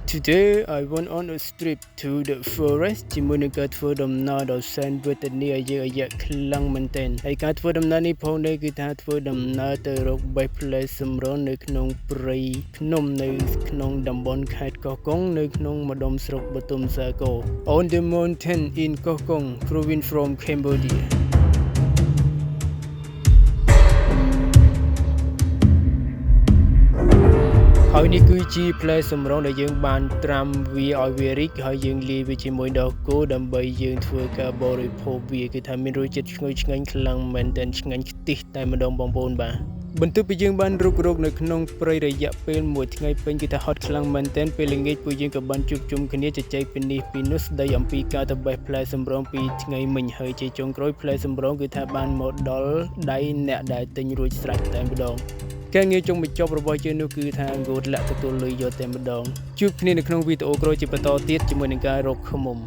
Today I went on a trip to the forest ជាមួយនឹងការធ្វើដំណើរដ៏សែនវេទនាយើងរយៈខ្លាំងមែនទែនហើយការធ្វើដំណើរនេះផងនេះគឺថាធ្វើដំណើរទៅរក best place សម្រន់នៅក្នុងព្រៃភ្នំនៅក្នុងតំបន់ខេត្តកោះកុងនៅក្នុងម្ដុំស្រុកបទុមសាគរ On the mountain in Koh Kong province from Cambodiaហើយនេះគឺជាផ្លែសម្រងដែលយើងបានត្រាំវាឲ្យវារីកហើយយើងលាយវាជាមួយដបគោដើម្បីយើងធ្វើការបរិភោគវាគឺថាមានរសជាតិឈ្ងុយឆ្ងាញ់ខ្លាំងមែនទែនឆ្ងាញ់ខ្ទិះតែម្ដងបងប្អូនបាទបន្ទាប់ពីយើងបានរុករកនៅក្នុងព្រៃរយៈពេលមួយថ្ងៃពេញគឺថាហត់ខ្លាំងមែនទែនពេលល្ងាចពួកយើងក៏បានជួបជុំគ្នាជជែកពីនេះពីនោះស្ដីអំពីការទៅបេះផ្លែសម្រងពីថ្ងៃមិញហើយជាចុងក្រោយផ្លែសម្រងគឺថាបានមកដល់ដៃអ្នកដែលទិញរួចស្រេចតែម្ដងការងារចុងបញ្ចប់របស់យើងនោះគឺថាងូតលាក់ទទួលលុយយកតែម្ដងជួបគ្នានៅក្នុងវីដេអូក្រោយជាបន្តទៀតជាមួយនឹងការរកឃ្មុំ